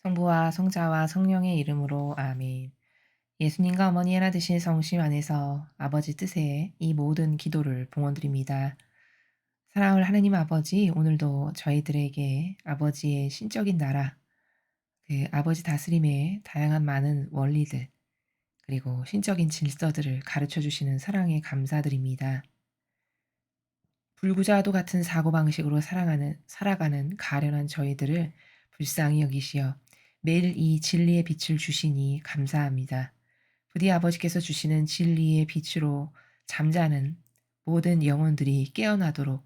성부와 성자와 성령의 이름으로 아멘. 예수님과 어머니 하나 되신 성심 안에서 아버지 뜻에 이 모든 기도를 봉헌드립니다. 사랑하는 하느님 아버지, 오늘도 저희들에게 아버지의 신적인 나라, 그 아버지 다스림의 다양한 많은 원리들, 그리고 신적인 질서들을 가르쳐 주시는 사랑에 감사드립니다. 불구자와도 같은 사고방식으로 살아가는 가련한 저희들을 불쌍히 여기시어 매일 이 진리의 빛을 주시니 감사합니다. 부디 아버지께서 주시는 진리의 빛으로 잠자는 모든 영혼들이 깨어나도록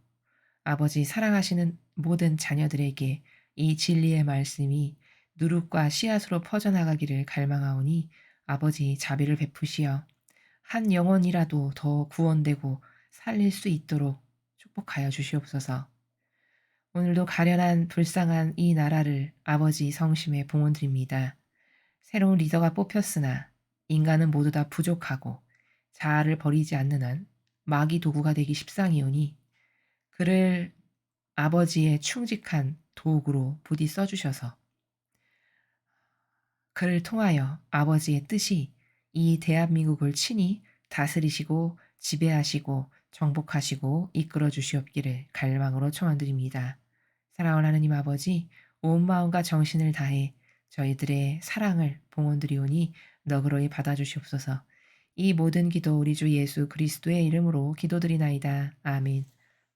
아버지 사랑하시는 모든 자녀들에게 이 진리의 말씀이 누룩과 씨앗으로 퍼져나가기를 갈망하오니 아버지 자비를 베푸시어 한 영혼이라도 더 구원되고 살릴 수 있도록 축복하여 주시옵소서. 오늘도 가련한 불쌍한 이 나라를 아버지 성심에 봉헌드립니다. 새로운 리더가 뽑혔으나 인간은 모두 다 부족하고 자아를 버리지 않는 한 마귀 도구가 되기 십상이오니 그를 아버지의 충직한 도구로 부디 써주셔서 그를 통하여 아버지의 뜻이 이 대한민국을 친히 다스리시고 지배하시고 정복하시고 이끌어 주시옵기를 갈망으로 청원드립니다. 사랑하는 하느님 아버지, 온 마음과 정신을 다해 저희들의 사랑을 봉헌드리오니 너그러이 받아주시옵소서. 이 모든 기도 우리 주 예수 그리스도의 이름으로 기도드리나이다. 아멘.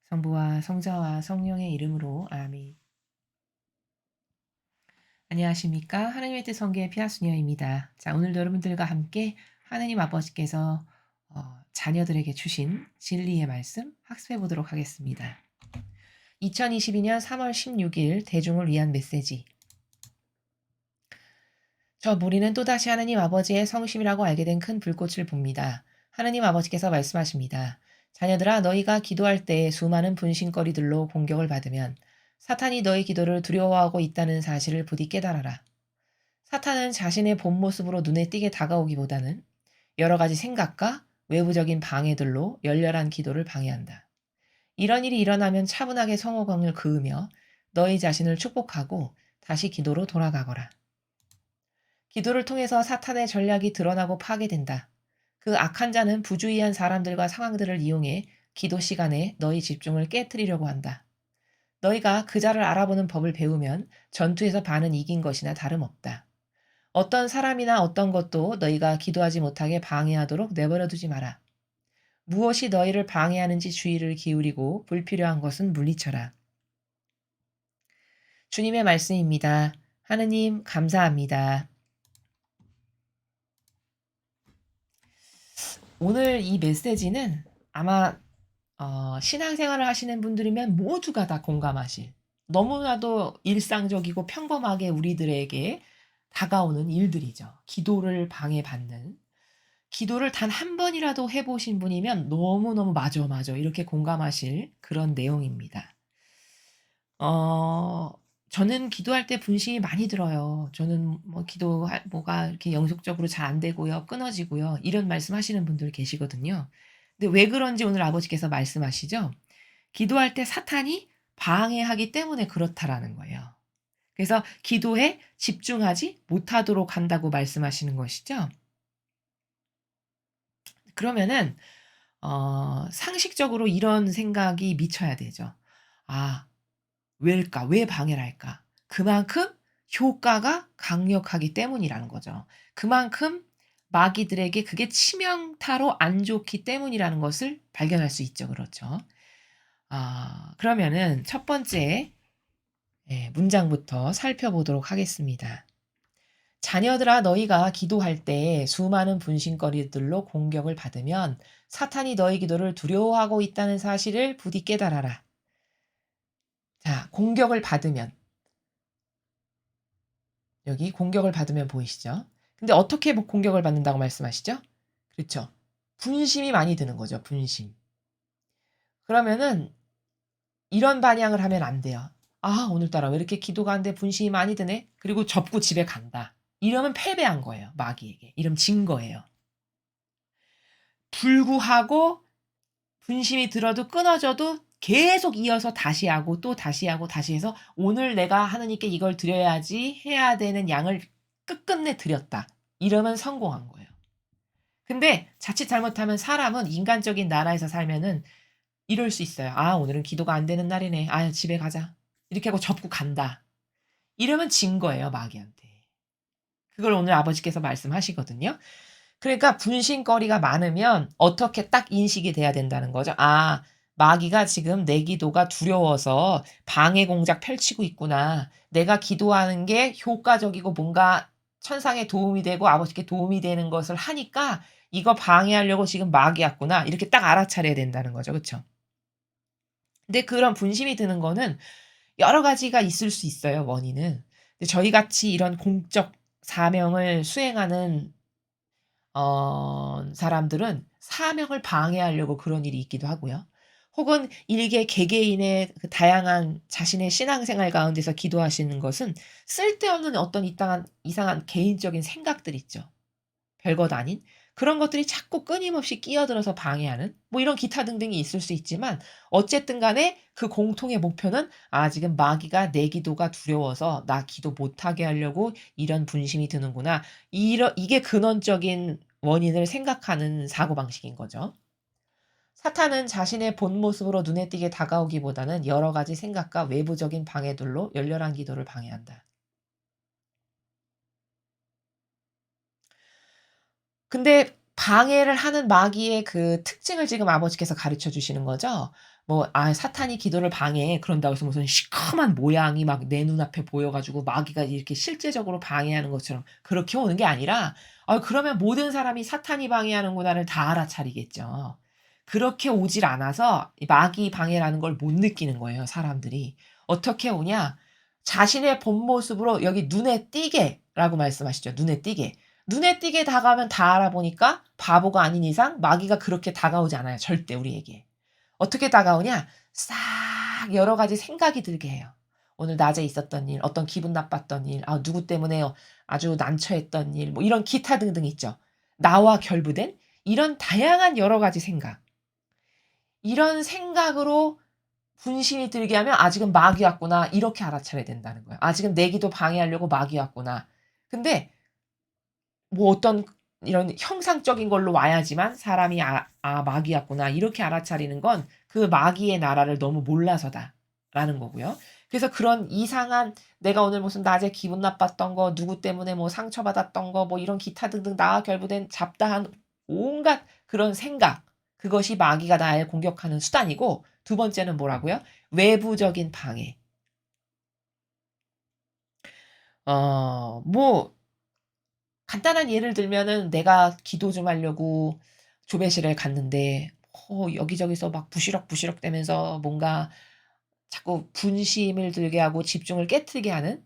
성부와 성자와 성령의 이름으로 아멘. 안녕하십니까? 하나님의 뜻 성교의 피아수녀입니다. 자, 오늘도 여러분들과 함께 하느님 아버지께서 자녀들에게 주신 진리의 말씀 학습해 보도록 하겠습니다. 2022년 3월 16일 대중을 위한 메시지. 저 무리는 또다시 하느님 아버지의 성심이라고 알게 된 큰 불꽃을 봅니다. 하느님 아버지께서 말씀하십니다. 자녀들아, 너희가 기도할 때 수많은 분신거리들로 공격을 받으면 사탄이 너희 기도를 두려워하고 있다는 사실을 부디 깨달아라. 사탄은 자신의 본 모습으로 눈에 띄게 다가오기보다는 여러 가지 생각과 외부적인 방해들로 열렬한 기도를 방해한다. 이런 일이 일어나면 차분하게 성호광을 그으며 너희 자신을 축복하고 다시 기도로 돌아가거라. 기도를 통해서 사탄의 전략이 드러나고 파괴된다. 그 악한 자는 부주의한 사람들과 상황들을 이용해 기도 시간에 너희 집중을 깨뜨리려고 한다. 너희가 그 자를 알아보는 법을 배우면 전투에서 반은 이긴 것이나 다름없다. 어떤 사람이나 어떤 것도 너희가 기도하지 못하게 방해하도록 내버려 두지 마라. 무엇이 너희를 방해하는지 주의를 기울이고 불필요한 것은 물리쳐라. 주님의 말씀입니다. 하느님 감사합니다. 오늘 이 메시지는 아마 신앙생활을 하시는 분들이면 모두가 다 공감하실 너무나도 일상적이고 평범하게 우리들에게 다가오는 일들이죠. 기도를 방해받는 기도를 단 한 번이라도 해 보신 분이면 너무너무 "맞아, 맞아." 이렇게 공감하실 그런 내용입니다. 어 저는 기도할 때 분심이 많이 들어요. 저는 뭐 뭐가 이렇게 영속적으로 잘 안 되고요. 끊어지고요. 이런 말씀하시는 분들 계시거든요. 근데 왜 그런지 오늘 아버지께서 말씀하시죠. 기도할 때 사탄이 방해하기 때문에 그렇다라는 거예요. 그래서 기도에 집중하지 못하도록 한다고 말씀하시는 것이죠. 그러면은 상식적으로 이런 생각이 미쳐야 되죠. '아 왜일까? 왜 방해를 할까?' 그만큼 효과가 강력하기 때문이라는 거죠. 그만큼 마귀들에게 그게 치명타로 안 좋기 때문이라는 것을 발견할 수 있죠. 그렇죠. 그러면은 첫 번째 문장부터 살펴보도록 하겠습니다. 자녀들아 너희가 기도할 때 수많은 분신거리들로 공격을 받으면 사탄이 너희 기도를 두려워하고 있다는 사실을 부디 깨달아라. 자, 공격을 받으면 여기 공격을 받으면 보이시죠? 근데 어떻게 공격을 받는다고 말씀하시죠? 그렇죠. 분심이 많이 드는 거죠, 분심. 그러면은 이런 반향을 하면 안 돼요. '아 오늘따라 왜 이렇게 기도가 안 돼? 분심이 많이 드네.' 그리고 접고 집에 간다. 이러면 패배한 거예요, 마귀에게. 이러면 진 거예요. 불구하고 분심이 들어도 끊어져도 계속 이어서 다시 하고 또 다시 하고 다시 해서 오늘 내가 하느님께 이걸 드려야지 해야 되는 양을 끝끝내 드렸다. 이러면 성공한 거예요. 근데 자칫 잘못하면 사람은 인간적인 나라에서 살면은 이럴 수 있어요. '아 오늘은 기도가 안 되는 날이네. 아유 집에 가자.' 이렇게 하고 접고 간다. 이러면 진 거예요 마귀한테. 그걸 오늘 아버지께서 말씀하시거든요. 그러니까 분신거리가 많으면 어떻게 딱 인식이 돼야 된다는 거죠. '아 마귀가 지금 내 기도가 두려워서 방해 공작 펼치고 있구나. 내가 기도하는 게 효과적이고 뭔가 천상에 도움이 되고 아버지께 도움이 되는 것을 하니까 이거 방해하려고 지금 마귀 왔구나.' 이렇게 딱 알아차려야 된다는 거죠. 그쵸? 근데 그런 분심이 드는 거는 여러 가지가 있을 수 있어요 원인은. 근데 저희 같이 이런 공적 사명을 수행하는 사람들은 사명을 방해하려고 그런 일이 있기도 하고요. 혹은 일개 개개인의 그 다양한 자신의 신앙생활 가운데서 기도하시는 것은 쓸데없는 어떤 이상한 개인적인 생각들 있죠. 별것 아닌 그런 것들이 자꾸 끊임없이 끼어들어서 방해하는 뭐 이런 기타 등등이 있을 수 있지만 어쨌든 간에 그 공통의 목표는 '아 지금 마귀가 내 기도가 두려워서 나 기도 못하게 하려고 이런 분심이 드는구나.' 이게 근원적인 원인을 생각하는 사고방식인 거죠. 사탄은 자신의 본 모습으로 눈에 띄게 다가오기보다는 여러 가지 생각과 외부적인 방해들로 열렬한 기도를 방해한다. 근데 방해를 하는 마귀의 그 특징을 지금 아버지께서 가르쳐 주시는 거죠. 뭐 "아 사탄이 기도를 방해해." 그런다고 해서 무슨 시커먼 모양이 막 내 눈앞에 보여 가지고 마귀가 이렇게 실제적으로 방해하는 것처럼 그렇게 오는 게 아니라 그러면 모든 사람이 '사탄이 방해하는구나.'를 다 알아차리겠죠. 그렇게 오질 않아서 이 마귀 방해라는 걸 못 느끼는 거예요 사람들이. 어떻게 오냐? 자신의 본 모습으로 여기 "눈에 띄게"라고 말씀하시죠. "눈에 띄게." 눈에 띄게 다가오면 다 알아보니까 바보가 아닌 이상 마귀가 그렇게 다가오지 않아요 절대 우리에게. 어떻게 다가오냐? 싹 여러 가지 생각이 들게 해요. 오늘 낮에 있었던 일, 어떤 기분 나빴던 일, 누구 때문에 아주 난처했던 일 뭐 이런 기타 등등 있죠. 나와 결부된 이런 다양한 여러 가지 생각. 이런 생각으로 분심이 들게 하면 '아 지금 마귀 왔구나.' 이렇게 알아차려야 된다는 거예요. '아 지금 내 기도 방해하려고 마귀 왔구나.' 근데 뭐 어떤 이런 형상적인 걸로 와야지만 사람이 '아 마귀였구나.' 이렇게 알아차리는 건 그 마귀의 나라를 너무 몰라서다라는 거고요. 그래서 그런 이상한 내가 오늘 무슨 낮에 기분 나빴던 거 누구 때문에 뭐 상처받았던 거 뭐 이런 기타 등등 나와 결부된 잡다한 온갖 그런 생각 그것이 마귀가 나를 공격하는 수단이고 두 번째는 뭐라고요? 외부적인 방해. 뭐 간단한 예를 들면은 내가 기도 좀 하려고 조배실에 갔는데 여기저기서 막 부시럭부시럭 대면서 뭔가 자꾸 분심을 들게 하고 집중을 깨트리게 하는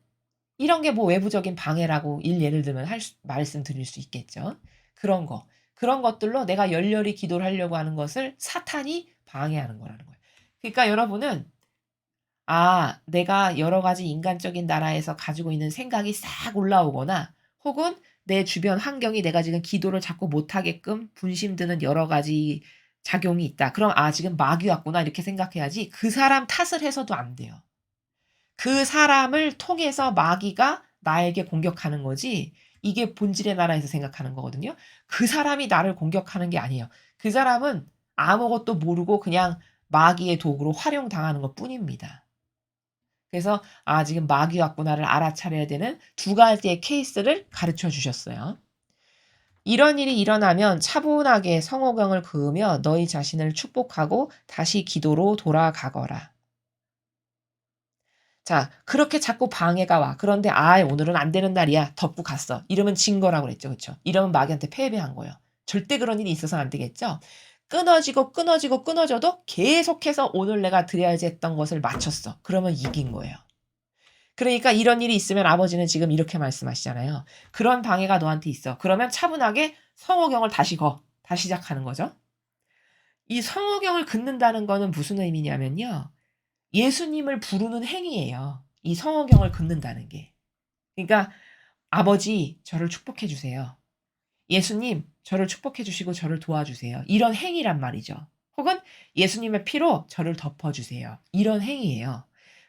이런 게 뭐 외부적인 방해라고 예를 들면 말씀드릴 수 있겠죠. 그런 거. 그런 것들로 내가 열렬히 기도를 하려고 하는 것을 사탄이 방해하는 거라는 거예요. 그러니까 여러분은 내가 여러 가지 인간적인 나라에서 가지고 있는 생각이 싹 올라오거나 혹은 내 주변 환경이 내가 지금 기도를 자꾸 못하게끔 분심드는 여러 가지 작용이 있다. 그럼 '아 지금 마귀 왔구나.' 이렇게 생각해야지 그 사람 탓을 해서도 안 돼요. 그 사람을 통해서 마귀가 나에게 공격하는 거지 이게 본질의 나라에서 생각하는 거거든요. 그 사람이 나를 공격하는 게 아니에요. 그 사람은 아무것도 모르고 그냥 마귀의 도구로 활용당하는 것뿐입니다. 그래서 '아 지금 마귀 왔구나.'를 알아차려야 되는 두 가지의 케이스를 가르쳐 주셨어요. "이런 일이 일어나면 차분하게 성호경을 그으며 너희 자신을 축복하고 다시 기도로 돌아가거라." 자 그렇게 자꾸 방해가 와. 그런데 '아 오늘은 안 되는 날이야.' 덮고 갔어. 이러면 진 거라고 그랬죠. 그쵸? 이러면 마귀한테 패배한 거예요. 절대 그런 일이 있어서는 안 되겠죠? 끊어지고, 끊어지고, 끊어져도 계속해서 오늘 내가 드려야지 했던 것을 마쳤어. 그러면 이긴 거예요. 그러니까 이런 일이 있으면 아버지는 지금 이렇게 말씀하시잖아요. "그런 방해가 너한테 있어. 그러면 차분하게 성호경을 다시 거." 다시 시작하는 거죠. 이 성호경을 긋는다는 거는 무슨 의미냐면요. 예수님을 부르는 행위예요. 이 성호경을 긋는다는 게. 그러니까 "아버지 저를 축복해 주세요. 예수님 저를 축복해 주시고 저를 도와주세요." 이런 행위란 말이죠. 혹은 예수님의 피로 저를 덮어주세요. 이런 행위예요.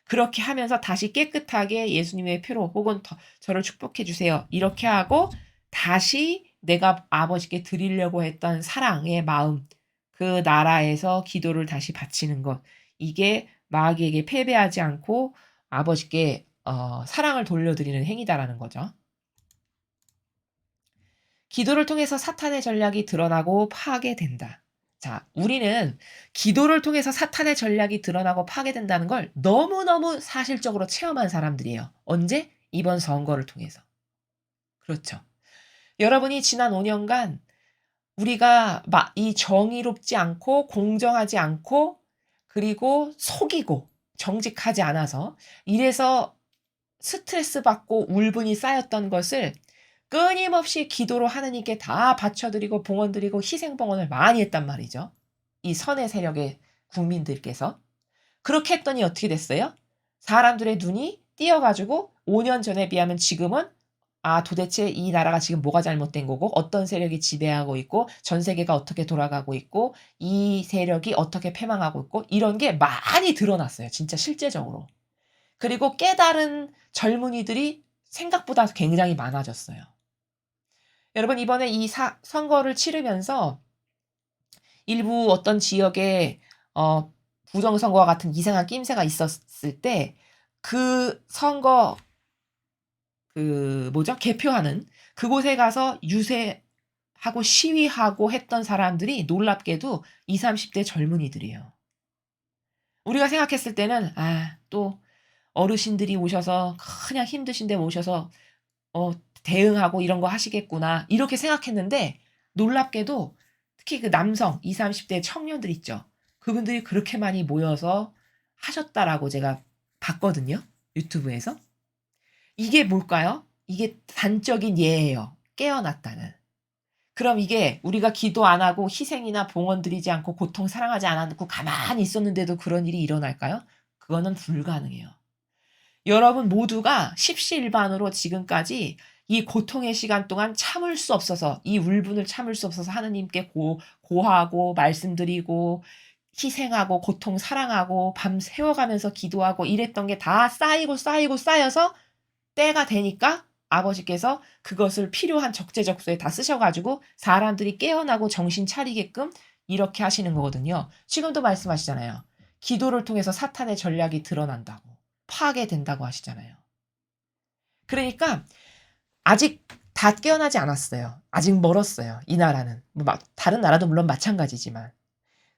그렇게 하면서 다시 깨끗하게 예수님의 피로 혹은 저를 축복해 주세요. 이렇게 하고 다시 내가 아버지께 드리려고 했던 사랑의 마음, 그 나라에서 기도를 다시 바치는 것. 이게 마귀에게 패배하지 않고 아버지께 사랑을 돌려드리는 행위다라는 거죠. 기도를 통해서 사탄의 전략이 드러나고 파괴된다. 자, 우리는 기도를 통해서 사탄의 전략이 드러나고 파괴된다는 걸 너무너무 사실적으로 체험한 사람들이에요. 언제? 이번 선거를 통해서. 그렇죠. 여러분이 지난 5년간 우리가 이 정의롭지 않고 공정하지 않고 그리고 속이고 정직하지 않아서 이래서 스트레스 받고 울분이 쌓였던 것을 끊임없이 기도로 하느님께 다 바쳐드리고 봉헌드리고 희생봉헌을 많이 했단 말이죠. 이 선의 세력의 국민들께서. 그렇게 했더니 어떻게 됐어요? 사람들의 눈이 띄어가지고 5년 전에 비하면 지금은 도대체 이 나라가 지금 뭐가 잘못된 거고 어떤 세력이 지배하고 있고 전 세계가 어떻게 돌아가고 있고 이 세력이 어떻게 패망하고 있고 이런 게 많이 드러났어요. 진짜 실제적으로. 그리고 깨달은 젊은이들이 생각보다 굉장히 많아졌어요. 여러분 이번에 이 선거를 치르면서 일부 어떤 지역에 부정선거와 같은 이상한 낌새가 있었을 때 그 선거 개표하는 그곳에 가서 유세하고 시위하고 했던 사람들이 놀랍게도 20-30대 젊은이들이에요. 우리가 생각했을 때는 또 어르신들이 오셔서 그냥 힘드신데 오셔서 대응하고 이런 거 하시겠구나 이렇게 생각했는데 놀랍게도 특히 그 남성 20-30대 청년들 있죠. 그분들이 그렇게 많이 모여서 하셨다라고 제가 봤거든요. 유튜브에서. 이게 뭘까요? 이게 단적인 예예요. 깨어났다는. 그럼 이게 우리가 기도 안 하고 희생이나 봉헌 드리지 않고 고통 사랑하지 않고 가만히 있었는데도 그런 일이 일어날까요? 그거는 불가능해요. 여러분 모두가 십시일반으로 지금까지 이 고통의 시간 동안 참을 수 없어서 이 울분을 참을 수 없어서 하느님께 고하고 말씀드리고 희생하고 고통 사랑하고 밤 새워가면서 기도하고 이랬던 게 다 쌓이고 쌓여서 때가 되니까 아버지께서 그것을 필요한 적재적소에 다 쓰셔가지고 사람들이 깨어나고 정신 차리게끔 이렇게 하시는 거거든요. 지금도 말씀하시잖아요. 기도를 통해서 사탄의 전략이 드러난다고. 파괴된다고 하시잖아요. 그러니까 아직 다 깨어나지 않았어요. 아직 멀었어요. 이 나라는. 다른 나라도 물론 마찬가지지만.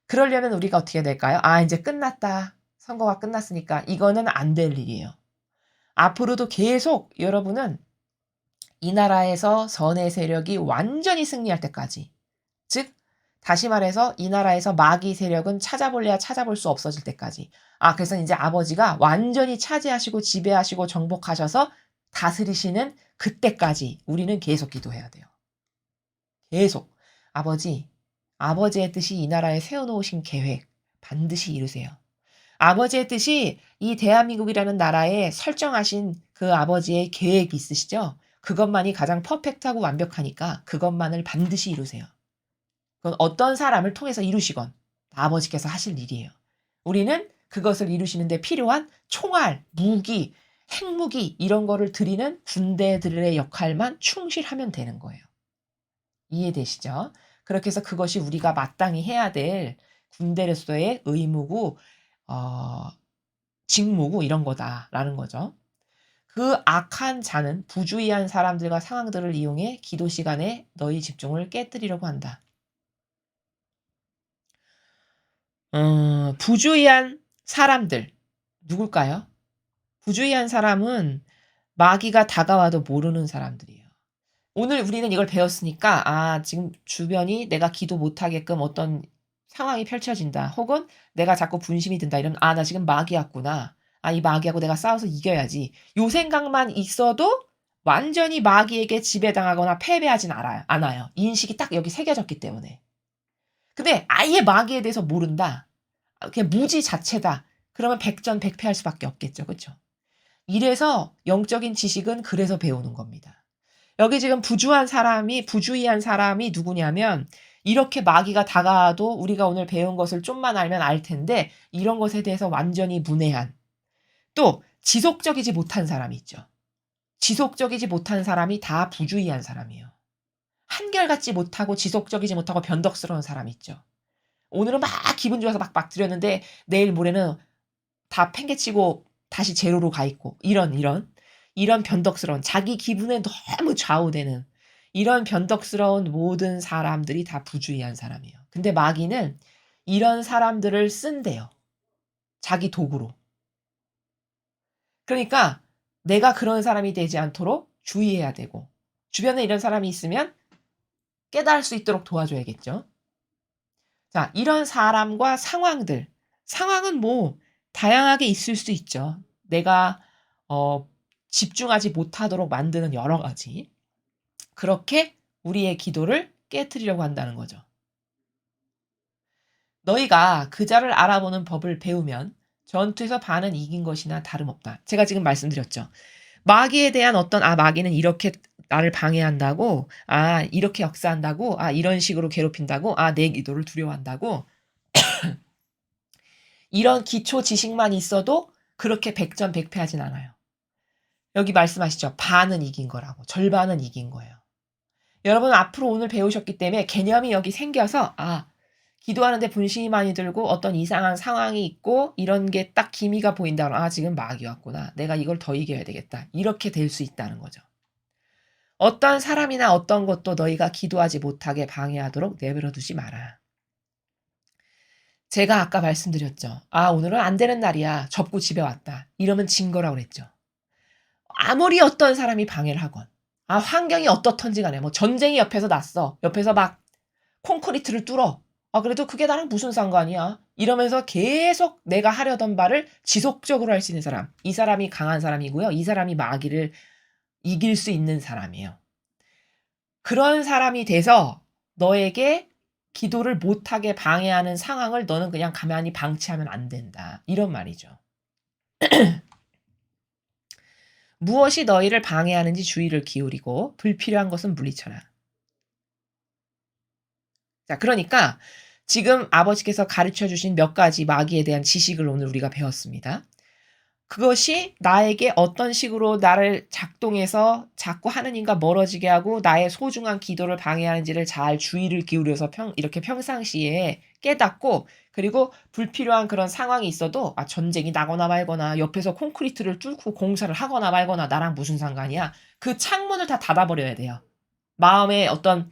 그러려면 우리가 어떻게 될까요? 이제 끝났다. 선거가 끝났으니까 이거는 안 될 일이에요. 앞으로도 계속 여러분은 이 나라에서 선의 세력이 완전히 승리할 때까지, 즉 다시 말해서 이 나라에서 마귀 세력은 찾아볼래야 찾아볼 수 없어질 때까지. 그래서 이제 아버지가 완전히 차지하시고 지배하시고 정복하셔서 다스리시는 그때까지 우리는 계속 기도해야 돼요. 계속. 아버지의 뜻이 이 나라에 세워놓으신 계획 반드시 이루세요. 아버지의 뜻이 이 대한민국이라는 나라에 설정하신 그 아버지의 계획이 있으시죠? 그것만이 가장 퍼펙트하고 완벽하니까 그것만을 반드시 이루세요. 그건 어떤 사람을 통해서 이루시건 아버지께서 하실 일이에요. 우리는 그것을 이루시는 데 필요한 총알, 무기, 핵무기 이런 거를 드리는 군대들의 역할만 충실하면 되는 거예요. 이해되시죠? 그렇게 해서 그것이 우리가 마땅히 해야 될 군대로서의 의무고 직무고 이런 거다라는 거죠. 그 악한 자는 부주의한 사람들과 상황들을 이용해 기도 시간에 너희 집중을 깨뜨리려고 한다. 부주의한 사람들 누굴까요? 부주의한 사람은 마귀가 다가와도 모르는 사람들이에요. 오늘 우리는 이걸 배웠으니까 지금 주변이 내가 기도 못하게끔 어떤 상황이 펼쳐진다. 혹은 내가 자꾸 분심이 든다. 이러면 나 지금 마귀 왔구나. 이 마귀하고 내가 싸워서 이겨야지. 요 생각만 있어도 완전히 마귀에게 지배당하거나 패배하진 않아요. 인식이 딱 여기 새겨졌기 때문에. 근데 아예 마귀에 대해서 모른다. 그냥 무지 자체다. 그러면 백전백패할 수밖에 없겠죠. 그렇죠? 이래서 영적인 지식은 그래서 배우는 겁니다. 여기 지금 부주의한 사람이 누구냐면 이렇게 마귀가 다가와도 우리가 오늘 배운 것을 좀만 알면 알 텐데 이런 것에 대해서 완전히 문외한, 또 지속적이지 못한 사람이 있죠. 지속적이지 못한 사람이 다 부주의한 사람이에요. 한결같지 못하고 지속적이지 못하고 변덕스러운 사람이 있죠. 오늘은 막 기분 좋아서 막 드렸는데 내일 모레는 다 팽개치고 다시 제로로 가 있고, 이런 변덕스러운, 자기 기분에 너무 좌우되는 이런 변덕스러운 모든 사람들이 다 부주의한 사람이에요. 근데 마귀는 이런 사람들을 쓴대요. 자기 도구로. 그러니까 내가 그런 사람이 되지 않도록 주의해야 되고, 주변에 이런 사람이 있으면 깨달을 수 있도록 도와줘야겠죠. 자, 이런 사람과 상황은 뭐 다양하게 있을 수 있죠. 내가 집중하지 못하도록 만드는 여러 가지. 그렇게 우리의 기도를 깨트리려고 한다는 거죠. 너희가 그 자를 알아보는 법을 배우면 전투에서 반은 이긴 것이나 다름없다. 제가 지금 말씀드렸죠. 마귀에 대한 마귀는 이렇게 나를 방해한다고, 이렇게 역사한다고, 이런 식으로 괴롭힌다고, 내 기도를 두려워한다고, 이런 기초 지식만 있어도 그렇게 백전백패하진 않아요. 여기 말씀하시죠. 반은 이긴 거라고. 절반은 이긴 거예요. 여러분 앞으로 오늘 배우셨기 때문에 개념이 여기 생겨서 기도하는데 분심이 많이 들고 어떤 이상한 상황이 있고 이런 게 딱 기미가 보인다. 지금 마귀 왔구나. 내가 이걸 더 이겨야 되겠다. 이렇게 될 수 있다는 거죠. 어떤 사람이나 어떤 것도 너희가 기도하지 못하게 방해하도록 내버려 두지 마라. 제가 아까 말씀드렸죠. 오늘은 안 되는 날이야. 접고 집에 왔다. 이러면 진 거라고 그랬죠. 아무리 어떤 사람이 방해를 하건, 환경이 어떻던지 간에, 뭐 전쟁이 옆에서 났어. 옆에서 막 콘크리트를 뚫어. 그래도 그게 나랑 무슨 상관이야. 이러면서 계속 내가 하려던 바를 지속적으로 할 수 있는 사람. 이 사람이 강한 사람이고요. 이 사람이 마귀를 이길 수 있는 사람이에요. 그런 사람이 돼서 너에게 기도를 못하게 방해하는 상황을 너는 그냥 가만히 방치하면 안 된다. 이런 말이죠. 무엇이 너희를 방해하는지 주의를 기울이고 불필요한 것은 물리쳐라. 자, 그러니까 지금 아버지께서 가르쳐 주신 몇 가지 마귀에 대한 지식을 오늘 우리가 배웠습니다. 그것이 나에게 어떤 식으로 나를 작동해서 자꾸 하느님과 멀어지게 하고 나의 소중한 기도를 방해하는지를 잘 주의를 기울여서 이렇게 평상시에 깨닫고, 그리고 불필요한 그런 상황이 있어도 전쟁이 나거나 말거나 옆에서 콘크리트를 뚫고 공사를 하거나 말거나 나랑 무슨 상관이야. 그 창문을 다 닫아버려야 돼요. 마음에 어떤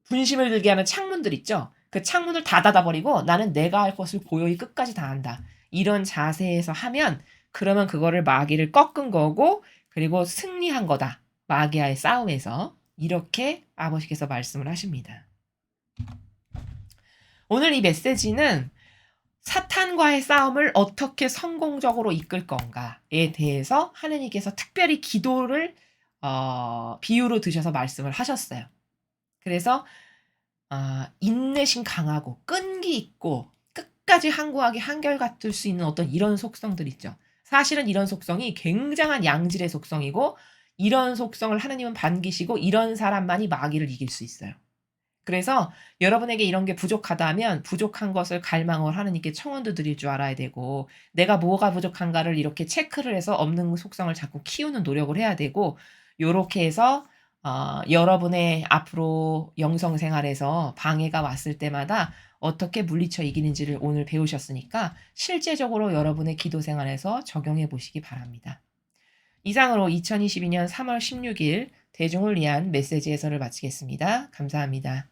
분심을 들게 하는 창문들 있죠. 그 창문을 다 닫아버리고 나는 내가 할 것을 고요히 끝까지 다 한다. 이런 자세에서 하면, 그러면 그거를 마귀를 꺾은 거고, 그리고 승리한 거다. 마귀와의 싸움에서. 이렇게 아버지께서 말씀을 하십니다. 오늘 이 메시지는 사탄과의 싸움을 어떻게 성공적으로 이끌 건가에 대해서 하느님께서 특별히 기도를 비유로 드셔서 말씀을 하셨어요. 그래서 인내심 강하고 끈기 있고 끝까지 항구하게 한결같을 수 있는 어떤 이런 속성들 있죠. 사실은 이런 속성이 굉장한 양질의 속성이고, 이런 속성을 하나님은 반기시고 이런 사람만이 마귀를 이길 수 있어요. 그래서 여러분에게 이런 게 부족하다면 부족한 것을 갈망을 하느님께 청원도 드릴 줄 알아야 되고, 내가 뭐가 부족한가를 이렇게 체크를 해서 없는 속성을 자꾸 키우는 노력을 해야 되고, 요렇게 해서 여러분의 앞으로 영성 생활에서 방해가 왔을 때마다 어떻게 물리쳐 이기는지를 오늘 배우셨으니까 실제적으로 여러분의 기도 생활에서 적용해 보시기 바랍니다. 이상으로 2022년 3월 16일 대중을 위한 메시지 해설을 마치겠습니다. 감사합니다.